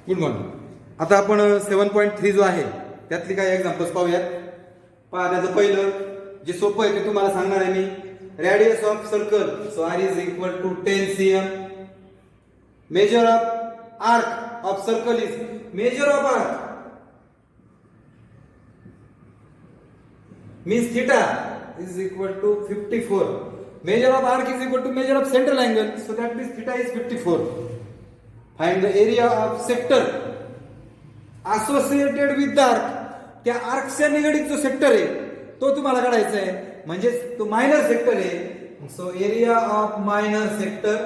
Good morning. आता आपण 7.3 जो आहे त्यातली काही एक्झाम्पल्स पाहूयात। पहा, त्याचं पहिलं जे सोपं आहे ते तुम्हाला सांगणार आहे मी। Radius of circle, so r is equal to 10 cm। Measure of arc of circle is, measure of arc means theta is equal to 54. Measure of arc is equal to measure of central angle, so that means theta is 54. Find the area of sector associated with the arc. त्या आर्कच्या निगडीत जो sector आहे तो तुम्हाला काढायचा आहे, म्हणजे तो मायनर सेक्टर आहे। So area of minor sector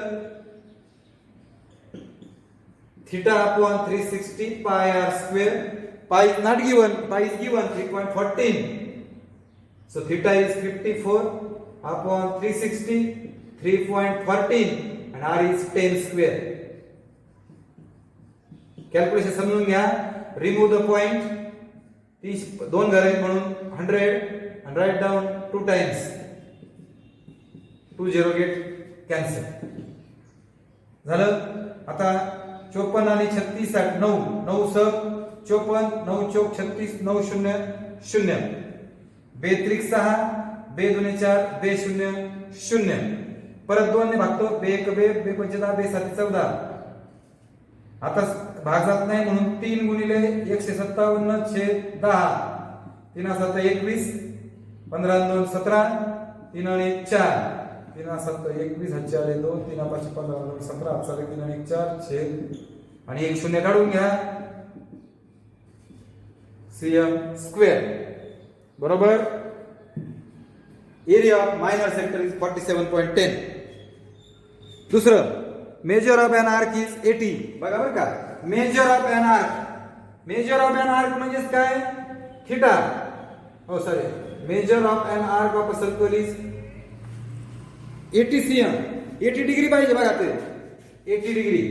theta upon 360 pi r square. Pi is not given, pi is given 3.14. So theta is 54 upon 360, 3.14 and r is 10 square. Calculation समजून घ्या। Remove the point. 2 घर आहेत म्हणून 100 and write down 2 times. 2 0 get cancel. झालं। आता 54 आणि 36 9 9 सब 54 9 चौक 36 9 0 0 बे त्रिक 6 बे 2 4 बे 0 0 परत 2 ने भागतो बे 1 बे 5 10 बे 7 14। आता भाग जात नाही म्हणून 3 गुणिले 157 छेद 10 3 7 21 15 2 17 3 आणि 4 3 7 21 4 2 3 5 15 2 17 4 3 आणि 4 छेद आणि 1 0 काढून घ्या cm स्क्वेअर बरोबर। Area of minor sector is 47.10। दुसरं, measure of an arc is 80। बघा बरं का, measure of an arc, measure of an arc म्हणजेच काय, थीटा। हो sorry, measure of an arc of a circle is 80 cm। 80 degree पाहिजे बघा ते, 80 degree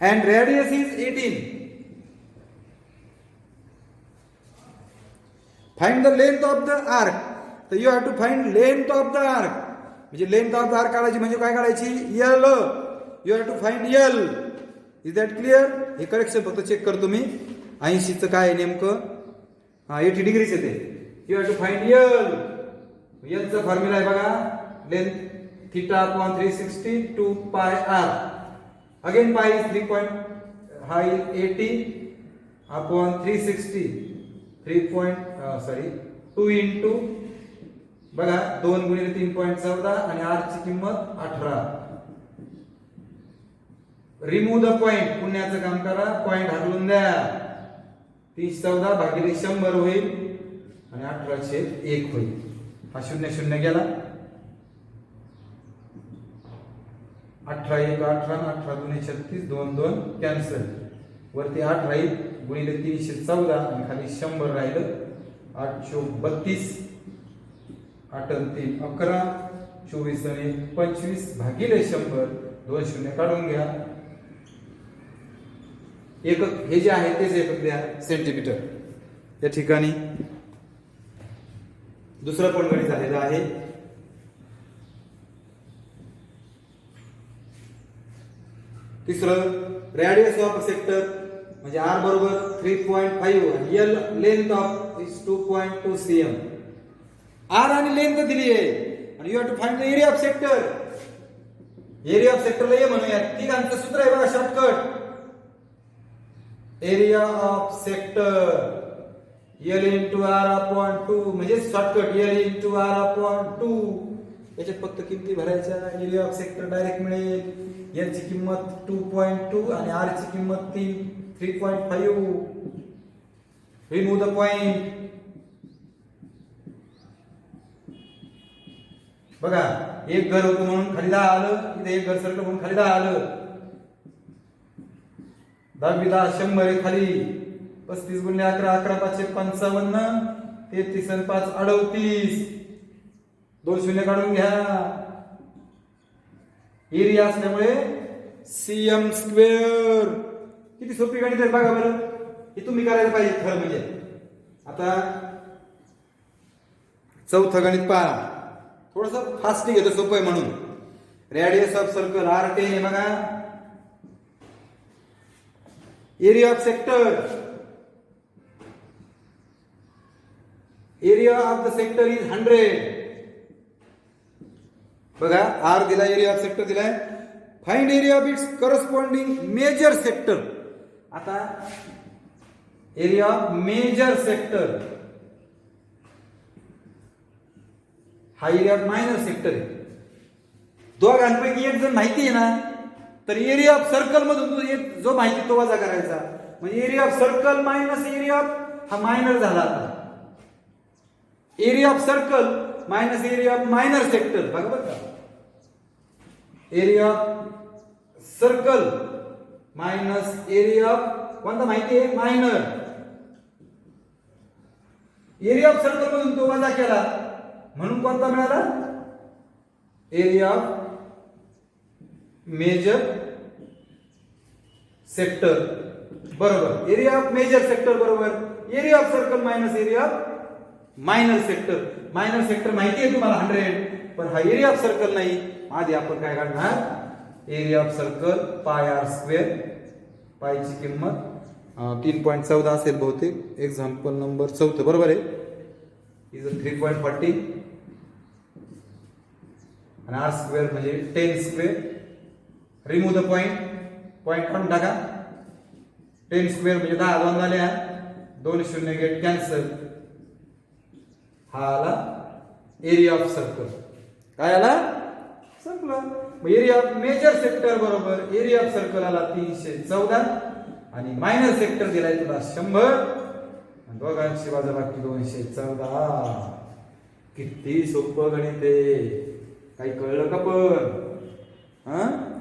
and radius is 18। Find the length of the arc, तर you have to find length of the arc. म्हणजे length of the arc काढायची म्हणजे काय काढायची, L. You have to find L. Is that clear? हे correction फक्त check करतो मी, 80 चं काय नेमकं, 80 डिग्रीच येते। You have to find L. L चा फॉर्म्युला आहे बघा, length theta upon 360 2 pi R. Again pi is 80 upon 360 2 into बघा 2 गुणिले 3.14 आणि आर ची किंमत 18। रिमूव्ह द पॉइंट, पुण्याचं काम करा, पॉइंट हटवून द्या। 314 भागिले 100 होईल आणि 18/1 होईल। हा 0 0 गेला, 18 1 18 18 2 36 2 2 कॅन्सल, वरती 8 राहील गुणिले 314 आणि खाली 100 राहिलं। 8 चौक 32 8 3 11 24 आणि 25 भागिले 100 2 0 काढून घ्या। एकक हे जे आहे तेच एकक द्या, सेंटीमीटर। या ठिकाणी दुसरं पण गणित झालेलं आहे। तिसरं, रेडियस ऑफ सेक्टर म्हणजे r बरोबर 3.5 आणि l length of is 2.2 cm। r आणि लेंथ दिली आहे आणि you have to find the area of sector. Area of सेक्टरला ये म्हणूया, तिघांचं सूत्र आहे बघा, shortcut. Area of sector l into r upon 2 म्हणजे shortcut l into r upon 2। याच्यात फक्त किमती भरायच्या, एरिया ऑफ सेक्टर डायरेक्ट मिळेल। l ची किंमत 2.2 आणि r ची किंमत 3.5। रिमूव्ह द पॉइंट, बघा एक घर होतं म्हणून खाली 10 आलं, इथे एक घर सरकलं म्हणून खाली 10 आलं। 10 10 100 आहे खाली, 35 गुणिले 11 11 5 55 33 आणि 5 38 2 0 काढून घ्या। एरिया असल्यामुळे cm स्क्वेअर। किती सोपी गणित आहे बघा बरं, हे तुम्ही करायला पाहिजे खरं म्हणजे। आता चौथं गणित पहा, थोडस फास्ट घेतो, सोपं आहे म्हणून। रेडियस ऑफ सर्कल r10 आहे बघा, area of sector, area of the sector is 100. बघा आर दिला, एरिया ऑफ सेक्टर दिलाय. Find area of its corresponding major sector. आता एरिया ऑफ मेजर सेक्टर हा एरिया ऑफ मायनर सेक्टर आहे. दोघांपैकी एक जर माहिती आहे ना, तर एरिया ऑफ सर्कल मधून जो माहिती तो वजा करायचा. म्हणजे area of circle minus area of, हा मायनर झाला. आता area of circle minus area of minor sector. बरोबर का? Area of circle minus area of कोणता माहिती आहे? मायनर. एरिया ऑफ सर्कल मधून तो वजा केला म्हणून कोणता मिळाला? Area of major sector. बरोबर. एरिया ऑफ मेजर सेक्टर बरोबर area of circle minus area of minor sector. Minor sector माहिती आहे तुम्हाला 100, पण हा एरिया ऑफ सर्कल नाही. आधी आपण काय काढणार? Area of circle pi r square. पायची किंमत 3.14 असेल बहुतेक. एक्झाम्पल नंबर 4 बरोबर आहे. इज 3.40 आणि आर स्क्वेअर म्हणजे 10 square. Remove the point, point काढून टाका. 10 स्क्वेअर म्हणजे 10 2 झाल्या, 2 शून्य गेट कॅन्सल. हा आला एरिया ऑफ सर्कल. काय आला? संपलं. एरिया ऑफ मेजर सेक्टर बरोबर एरिया ऑफ सर्कल आला 314 आणि मायनर सेक्टर दिलाय तुला 100. दोघांची वजाबाकी 214. किती सोपं गणित आहे. काही कळलं का? पण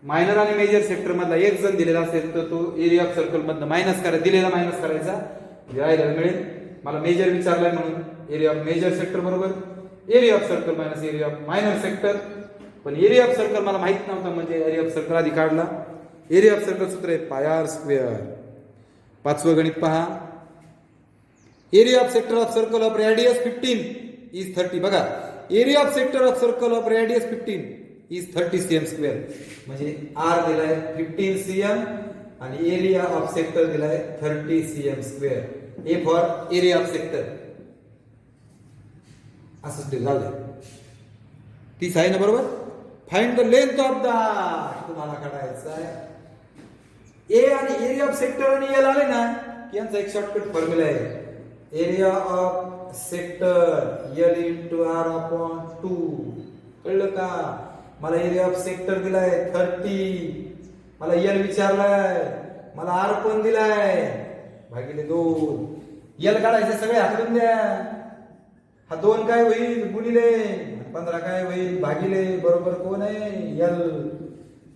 मायनर आणि मेजर सेक्टर मधला एक जण दिलेला असेल तर तो एरिया ऑफ सर्कल मधनं मायनस करायचा, दिलेला मायनस करायचा, राहायला मिळेल. मला मेजर विचारलाय म्हणून एरिया ऑफ मेजर सेक्टर बरोबर area of circle minus area of minor sector. पण एरिया ऑफ सर्कल मला माहित नव्हता म्हणजे एरिया ऑफ सर्कल आधी काढला. एरिया ऑफ सर्कल सूत्र आहे पाय आर स्क्वेअर. 5वं गणित पहा. Area of sector of circle of radius 15 is 30. बघा area of sector of circle of radius 15 is 30 cm square. म्हणजे आर दिलाय 15 cm आणि एरिया ऑफ सेक्टर दिलाय 30 cm square. A for area of sector. असंच ते झालं. 30 आहे ना बरोबर. Find the length of the तुम्हाला काढायचं आहे. ए आणि एरिया ऑफ सेक्टर आणि एल आले ना की यांचा एक शॉर्टकट फॉर्म्युला आहे. Area of sector L into R upon 2. कळलं का? मला एरिया ऑफ सेक्टर दिलाय 30, मला एल विचारलाय, मला आर पण दिलाय भागिले 2. एल काढायचे सगळे हातून द्या. हा 2 काय होईल गुणिले 15 काय होईल भागिले. बरोबर कोण आहे? एल.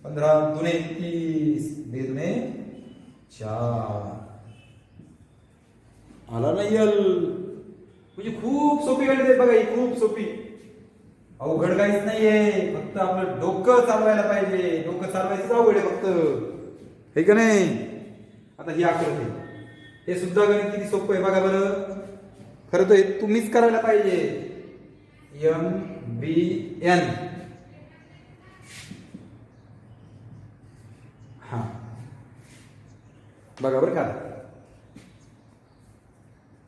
15 दुने 30 दुने 4 आला ना एल. म्हणजे खूप सोपी गणित आहे बघा ही. खूप सोपी, अवघड काहीच नाहीये. फक्त आपलं डोकं चालवायला पाहिजे. डोकं चालवायचं अवघड आहे फक्त, हे का नाही? आता ही आकृती, हे सुद्धा गणित किती सोपं आहे बघा बरं. खरं तर हे तुम्हीच करायला पाहिजे. MBN. हा बघा बरं का.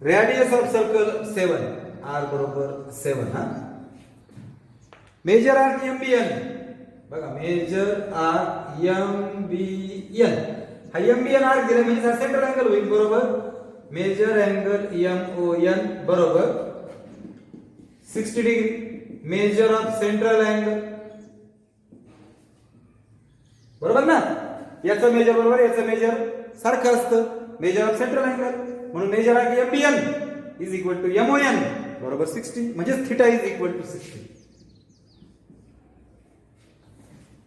रेडियस ऑफ सर्कल 7, आर बरोबर 7. हा मेजर आर्क MBN. बघा मेजर आर्क MBN. हा MBN आर्क दिला म्हणजे सेंट्रल अँगल होईल बरोबर. मेजर अँगल MON बरोबर 60 degree. Measure of central angle बरोबर ना. याचं मेजर बरोबर याचं मेजर सारखं असतं. मेजर ऑफ सेंट्रल अँगल म्हणून measure arc MBN is equal to MON बरोबर 60. म्हणजे थिटा इज इक्वल टू 60.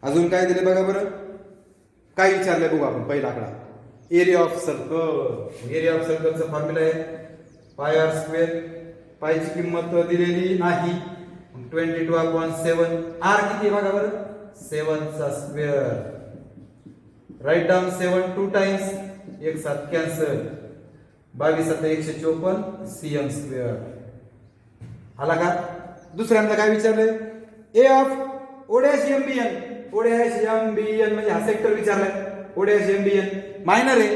अजून काय दिले बघा बरं. काय विचारलंय बघू आपण. पहिला आकडा area of circle. Area of सर्कलचा फॉर्म्युला आहे पाय आर स्क्वेअर. पायची किंमत दिलेली नाही. 22/7. आर किती बघा बरं. 7 चा स्क्वेअर. Right down 7 2 times. 1 7 cancel. 22 7 154 cm square. आला का? दुसऱ्यांदा काय विचारलंय. A of O' MBN. O' MBN म्हणजे हा सेक्टर विचारलाय. O dash M B N minor आहे.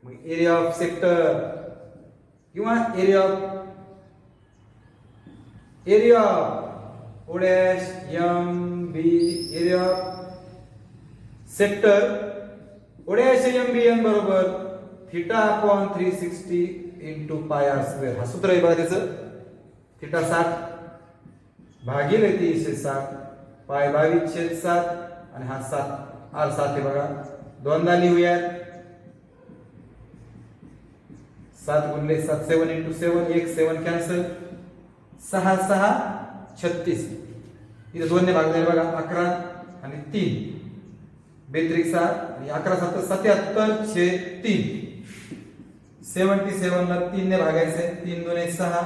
मग एरिया ऑफ सेक्टर किंवा area O dash M B area sector O dash M B N बरोबर theta upon 360 into pi r square. हा सूत्र आहे बघा त्याचं. थिटा 60 भागिले 360 पाय 22/7 आणि हा 7 आर 7 आहे बघा. दोनदा लिहूयात. 7 गुणिले 7 7 इंटू 7 1 7 कॅन्सल 6 6 36. इथे 2 ने भागले बघा 11 आणि 3 बेत्रिक 7 आणि 11 7 77 छे 3 77 ला 3 ने भागायचे 3 2 6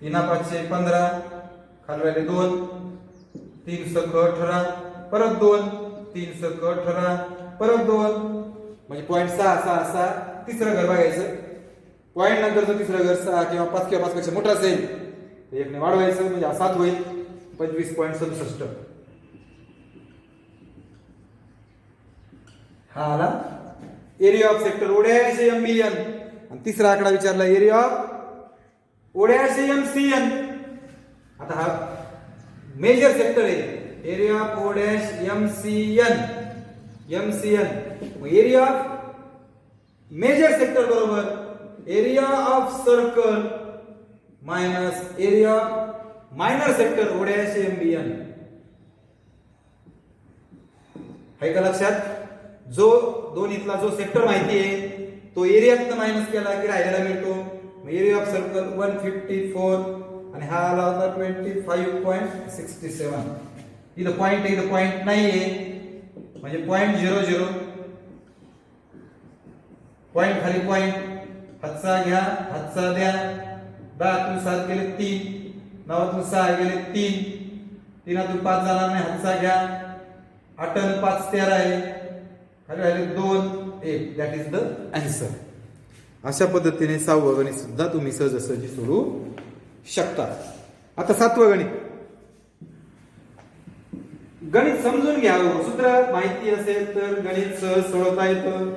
3 5 15 खाली राहिले 2 3 6 18 परत 2 3 6 18 परत 2 म्हणजे पॉईंट 6 6 6 तिसरं घर बघायचं. पॉईंट नंतरचं तिसरं घर 6 किंवा 5 किंवा 5 पेक्षा मोठं असेल तर 1 ने वाढवायचं म्हणजे 7 होईल 25.67. हा आला area of sector O dash M B N. आणि तिसरा आकडा विचारला area of O dash M C N. आता हा मेजर सेक्टर आहे. Area of O dash M C N area of major sector बरोबर area of circle minus area minor sector O dash M B N. आहे का लक्षात? जो दोन्हीतला जो sector माहिती आहे तो एरियातनं मायनस केला की राहिलेला मिळतो. एरिया ऑफ सर्कल 154 आणि हा आला होता 25.67. इथं पॉइंट आहे इथं पॉइंट नाहीये म्हणजे 0.00 पॉइंट खाली पॉइंट. हातचा घ्या हातचा द्या. 10 7 गेले 3 9 6 गेले 3 3 5 जाणार नाही. हातचा घ्या 8 5 13 आहे खाली राहिले 2 1 दॅट इज द आन्सर. अशा पद्धतीने 6वं गणित सुद्धा तुम्ही सहजासहजी सोडवू शकता. आता 7वं गणित. गणित समजून घ्यावं. सूत्र माहिती असेल तर गणित सहज सोडवता येतं.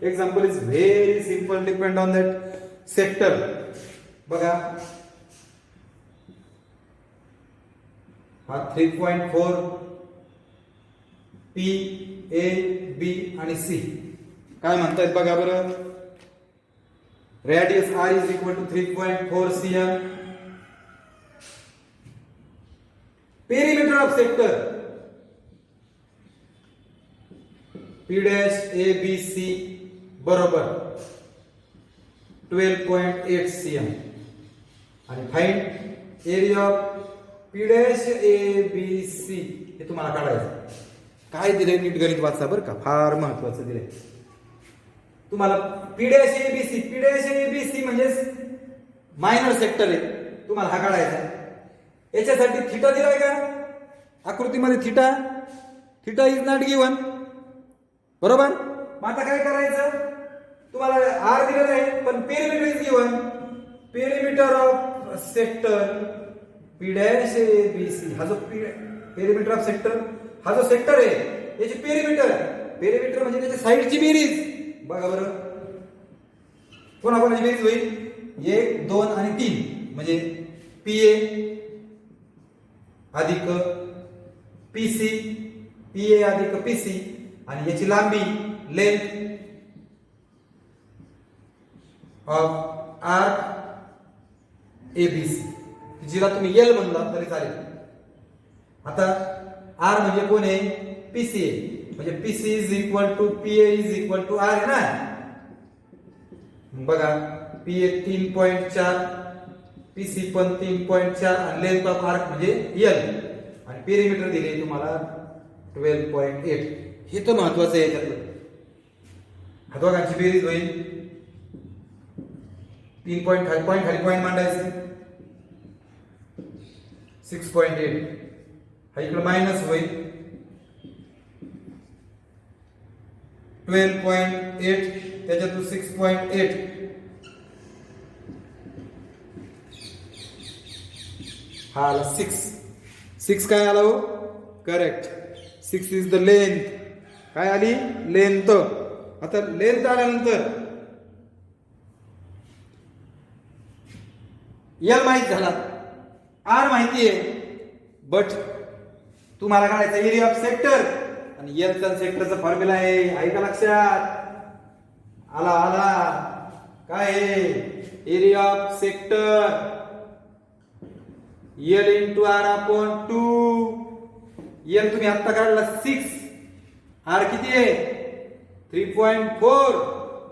Example is very simple depend on that sector. बघा हा 3.4 P A B आणि C काय म्हणतायत बघा बरं. Radius R is equal to 3.4 cm. Perimeter of sector P dash A B C बरोबर 12.8 cm. आणि find area of P dash A B C हे तुम्हाला काढायचं. काय दिले नीट गणित वाचा बरं का. फार महत्वाचं दिले तुम्हाला. P dash A B C म्हणजे मायनर सेक्टर आहे. तुम्हाला हा काढायचा. याच्यासाठी थिटा दिलाय का आकृतीमध्ये. थिटा इज नॉट गिवन बरोबर. मग आता काय करायचं तुम्हाला आर दिलेला आहे पण perimeter is given. Perimeter of sector P dash A B C हा जो पेरिमीटर ऑफ सेक्टर हा जो सेक्टर आहे याची पेरिमीटर म्हणजे त्याच्या साईडची बेरीज. बघा बरं कोणाकोणाची बेरीज होईल 1 2 आणि 3 म्हणजे PA अधिक PC PA अधिक PC आणि याची लांबी लेंथ ऑफ आर्क ABC जिला तुम्ही L म्हणला तरी चालेल. आता R म्हणजे कोण आहे PC आहे म्हणजे PC is equal to PA is equal to R आहे ना. बघा PA 3.4 PC पण 3.4 आणि लेंथ ऑफ आर्क म्हणजे L आणि पेरिमीटर दिले तुम्हाला 12.8. हे तर महत्वाचं आहे याच्यातलं. हा दोघांची बेरीज होईल 3 पॉइंट खाली पॉइंट मांडायचे 6.8. हा इकडे मायनस होईल 12.8 त्याच्यातून 6.8 हा आला 6 काय आला हो करेक्ट. 6 इज द लेंथ काय आली? लेंथ. आता लेंथ आल्यानंतर एल माहित झाला, आर माहिती आहे, बट तुम्हाला काढायचा एरिया ऑफ सेक्टर आणि एलचा सेक्टरचा फॉर्म्युला आहे का लक्षात? आला आला. काय आहे? Area of sector L into R upon 2. L तुम्ही आता काढला 6, आर किती आहे? 3.4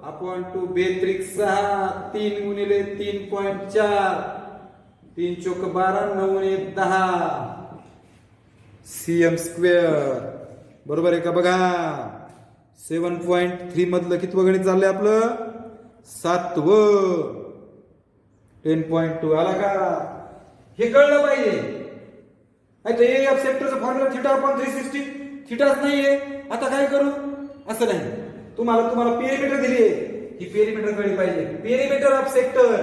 अपॉन 2, बेत्रिक 6, 3 गुणिले 3.4, 3 चोक 12, 9 1 10 cm स्क्वेअर. बरोबर आहे का? बघा 7.3 मधलं किती गणित चाललंय आपलं? 7वं. 10.2 आला का? हे कळलं पाहिजे. एरिया ऑफ सेक्टरचा फॉर्म्युला थिटा अपॉन 360. थिटाच नाहीये, आता काय करू? असं नाही, तुम्हाला पेरिमीटर दिली आहे, ही पेरिमीटर कळली पाहिजे. Perimeter of sector.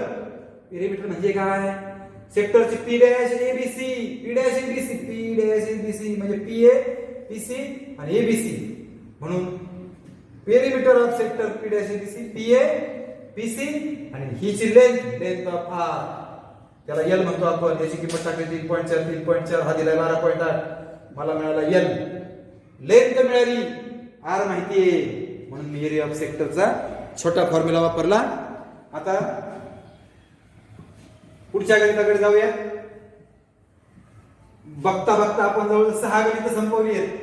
पेरिमीटर म्हणजे काय? सेक्टरची P dash ABC, P dash ABC, P dash ABC म्हणजे पी ए, पीसी आणि एबीसी. म्हणून perimeter of sector P dash ABC, P A, PC आणि हीची लेंथ ऑफ आर, त्याला एल म्हणतो आपण. याची किंमत टाकली 3.4, 3.4 हा दिलाय 12.8, मला मिळाला एल. लेंथ मिळाली, आर माहितीये, म्हणून मी एरिया ऑफ सेक्टरचा छोटा फॉर्म्युला वापरला. आता पुढच्या गणिताकडे जाऊया. बघता बघता आपण जवळ 6 गणित संपवली आहेत.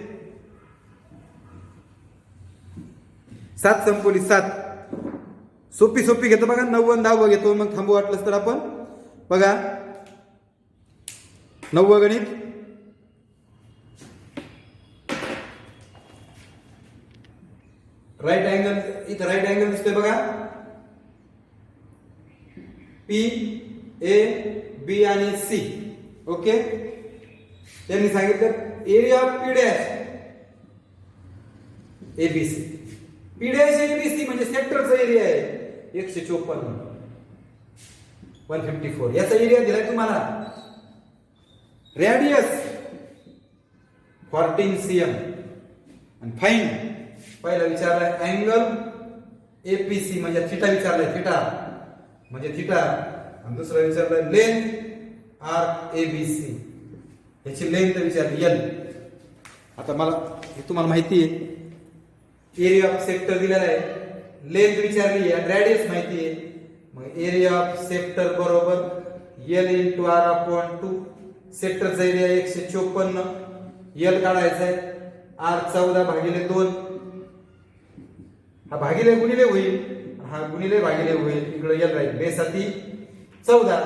7 संपवली, 7 सोपी सोपी घेतो बघा. 9 आणि 10 घेतो, मग थांबू वाटलंच तर आपण. बघा 9 गणित. राईट अँगल, इथं राईट अँगल दिसतोय बघा. पी ए बी आणि सी. ओके, त्यांनी सांगितलं area of P dash ABC. P dash ABC म्हणजे सेक्टरचा एरिया आहे 154, 154. याचा एरिया दिलाय तुम्हाला. रेडियस 14 cm आणि फाइंड पहिला विचारलाय अँगल एपीसी म्हणजे थिटा विचारलाय, थिटा म्हणजे थिटा. आणि दुसरा विचारलाय लेंथ आर एबीसी, याची लेंथ विचारली एल. आता मला हे तुम्हाला माहिती आहे, एरिया ऑफ सेक्टर दिलेला आहे, लेंथ विचारली आहे, रेडियस माहिती आहे. मग एरिया ऑफ सेक्टर बरोबर एल इंटू आर अपॉन 2. सेक्टरचा एरिया 154, एल काढायचा आहे. आर 14 भागिले 2. हा भागिले गुणिले होईल, हा गुणिले भागिले होईल, इकडे एल राहील. बेसाती 14,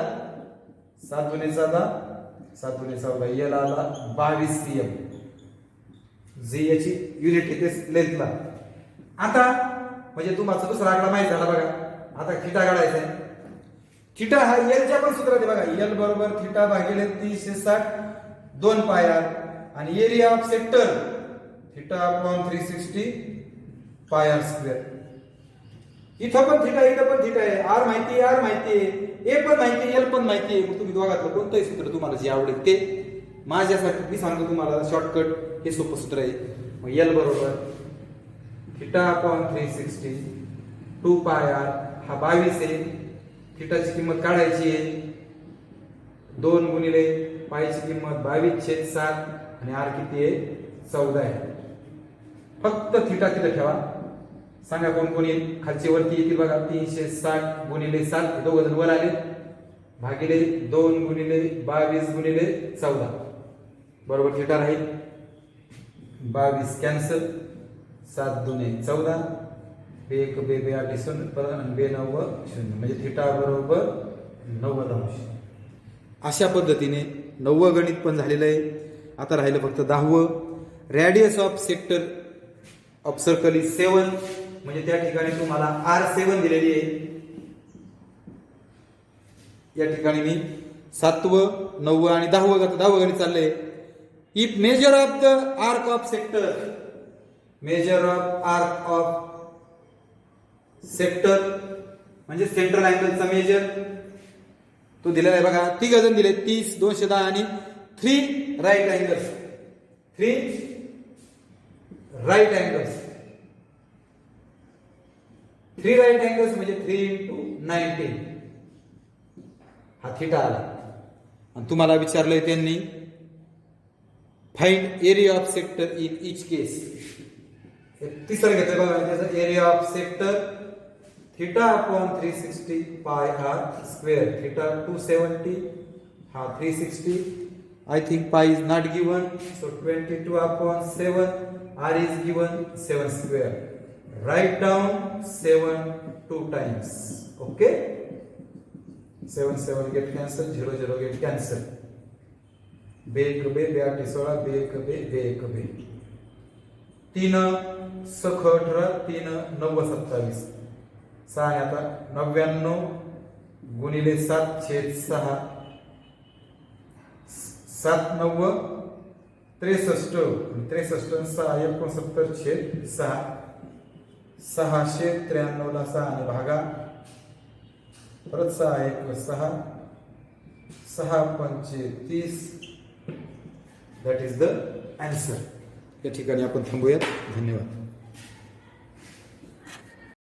7 दुने 14, 7 दुने 14, एल आला 22 cm. जी याची युनिट येते लेंथला. आता म्हणजे तुम्हाला दुसरा आकडा माहित झाला बघा. आता थिटा काढायचा आहे. थिटा हा एलच्या पण सूत्रात आहे बघा. एल बरोबर थिटा भागिले 360, 2 पाय आर. आणि area of sector theta upon 360 pi r square. इथं पण थिटा, इथं पण थिटा आहे. आर माहिती आहे, आर माहिती आहे, ए पण माहिती आहे, एल पण माहिती आहे. मग तुम्ही दोघातलं कोणतंही सूत्र तुम्हाला जे आवडेल ते. माझ्यासाठी मी सांगतो तुम्हाला शॉर्टकट, हे सोपं सूत्र आहे. मग एल बरोबर थिटा अपॉन 360 2 पाय आर, हा 22 आहे. थिटाची किंमत काढायची आहे. 2 गुणिले पायची किंमत 22/7 आणि आर किती आहे? 14 आहे. फक्त थिटा तिथे ठेवा. सांगा कोण कोण येईल? खालची वरती येतील बघा. 360 गुणिले 7, दोघं जण वर आले, भागिले 2 गुणिले 22 गुणिले 14 बरोबर थिटा राहील. 22 कॅन्सल, 7 दुने 14, 1 2 2 8 0 आणि 2 9 0 म्हणजे थिटा बरोबर 90 अंश. अशा पद्धतीने 9 गणित पण झालेलं आहे. आता राहिलं फक्त 10. Radius of sector of circle is 7 म्हणजे त्या ठिकाणी तुम्हाला R7 दिलेली आहे. या ठिकाणी मी 7वं, 9वं आणि 10वं गणित चाललंय. If measure of the arc of sector, major of arc of sector म्हणजे सेंट्रल अँगलचा मेजर तो दिलेला आहे बघा. 3 जण दिले, 30, 210 आणि 3 right angles. 3 right angles 3 right angles म्हणजे 3 into 90 हा थिटा आला. आणि तुम्हाला विचारलंय त्यांनी find area of sector in each case. तिसरं घेतोय बघा त्याचा area of sector theta upon 360 pi r square. Theta 270 हा 360. I think pi is not given, so 22 upon 7, r is given 7 square. Write down 7 2 times. Okay? 7 7 get cancelled, 0 0 get cancelled. बे एक बे 16 बे एक बे 3 सख 18 3 9 27. 6 आता 99 गुणिले 7 छेद 6 7 9 63 63 6 69 छेद 6 693 ला 6 आणि भागा परत 6 1 6 6 5 30. That is the answer. या ठिकाणी आपण थांबूयात. धन्यवाद.